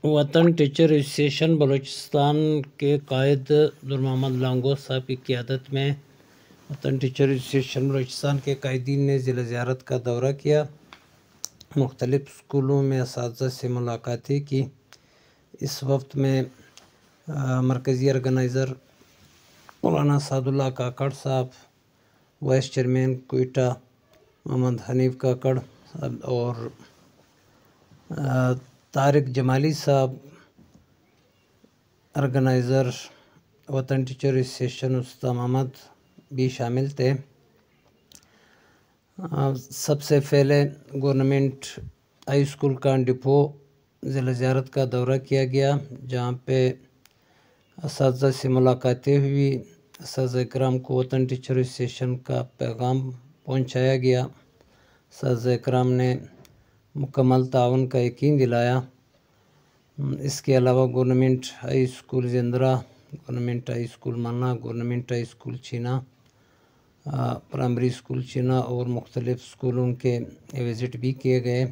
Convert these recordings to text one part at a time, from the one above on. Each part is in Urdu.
وطن ٹیچر ایسوسیشن بلوچستان کے قائد نور محمد لانگو صاحب کی قیادت میں وطن ٹیچر ایسوسیشن بلوچستان کے قائدین نے ضلع زیارت کا دورہ کیا، مختلف اسکولوں میں اساتذہ سے ملاقاتیں کی۔ اس وقت میں مرکزی آرگنائزر مولانا سعد اللہ کاکڑ صاحب، وائس چیئرمین کوئٹہ محمد حنیف کاکڑ اور طارق جمالی صاحب، آرگنائزر وطن ٹیچر ایسوسیشن استاد محمد بھی شامل تھے۔ سب سے پہلے گورنمنٹ ہائی اسکول کا ڈپو ضلع زیارت کا دورہ کیا گیا، جہاں پہ اساتذہ سے ملاقاتیں ہوئی۔ اساتذہ اکرام کو وطن ٹیچر ایسوسیشن کا پیغام پہنچایا گیا۔ اساتذہ اکرام نے مکمل تعاون کا یقین دلایا۔ اس کے علاوہ government high school Zandra, government high school Manna, government high school Cheena, primary school Cheena اور مختلف اسکولوں کے وزٹ بھی کیے گئے۔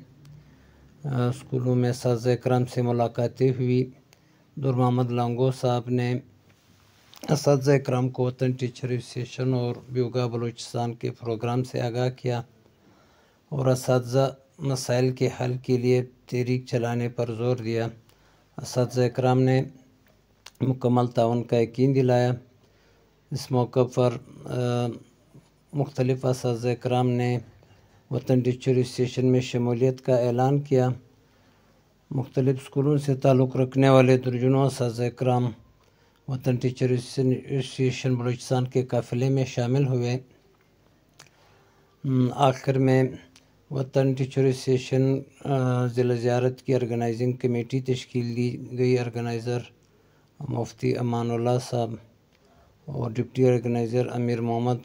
اسکولوں میں اساتذہ اکرام سے ملاقاتیں ہوئی۔ نور محمد لانگو صاحب نے اساتذہ اکرام کو وطن ٹیچر ایسوسیشن اور بیوگا بلوچستان کے پروگرام سے آگاہ کیا اور اساتذہ مسائل کے حل کے لیے تحریک چلانے پر زور دیا۔ اساتذہ اکرام نے مکمل تعاون کا یقین دلایا۔ اس موقع پر مختلف اساتذہ اکرام نے وطن ٹیچر ایسوسیشن میں شمولیت کا اعلان کیا۔ مختلف اسکولوں سے تعلق رکھنے والے درجنوں اساتذہ اکرام وطن ٹیچر ایسوسیشن بلوچستان کے قافلے میں شامل ہوئے۔ آخر میں وطن ٹیچر ایسوسیشن ضلع زیارت کی آرگنائزنگ کمیٹی تشکیل دی گئی۔ آرگنائزر مفتی امان اللہ صاحب اور ڈپٹی آرگنائزر امیر محمد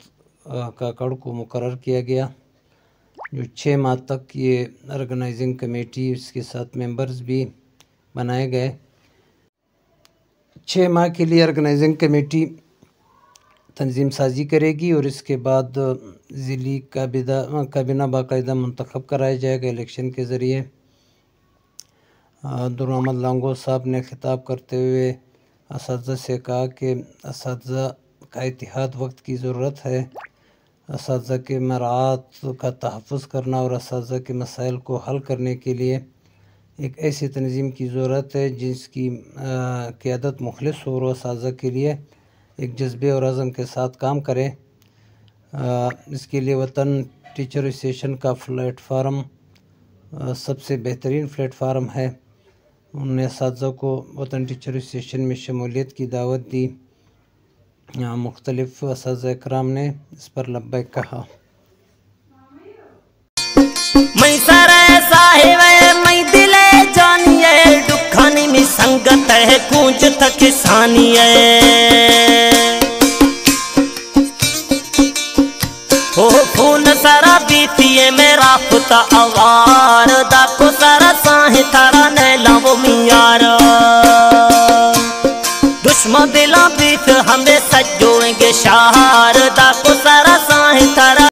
کاکڑ کو مقرر کیا گیا، جو 6 ماہ تک یہ آرگنائزنگ کمیٹی، اس کے ساتھ ممبرز بھی بنائے گئے۔ 6 ماہ کے لیے آرگنائزنگ کمیٹی تنظیم سازی کرے گی اور اس کے بعد ضلعی کابینہ باقاعدہ منتخب کرایا جائے گا الیکشن کے ذریعے۔ نور محمد لانگو صاحب نے خطاب کرتے ہوئے اساتذہ سے کہا کہ اساتذہ کا اتحاد وقت کی ضرورت ہے۔ اساتذہ کے مراعات کا تحفظ کرنا اور اساتذہ کے مسائل کو حل کرنے کے لیے ایک ایسی تنظیم کی ضرورت ہے جس کی قیادت مخلص ہو اور اساتذہ کے لیے ایک جذبے اور عزم کے ساتھ کام کرے۔ اس کے لیے وطن ٹیچر ایسوسیشن کا پلیٹ فارم سب سے بہترین پلیٹ فارم ہے۔ انہوں نے اساتذہ کو وطن ٹیچر ایسوسیشن میں شمولیت کی دعوت دی۔ مختلف اساتذہ اکرام نے اس پر لبیک کہا۔ میں سارے صاحب میں دل جانیے دکھانی میں سنگت ہے کونج تک سانیے ہو خون سارا بیتیے میرا خطا اوار دا کو سارا ساہ تارا نیلا وہ میار دشمن دلا بیت ہمیں سجویں گے شاہ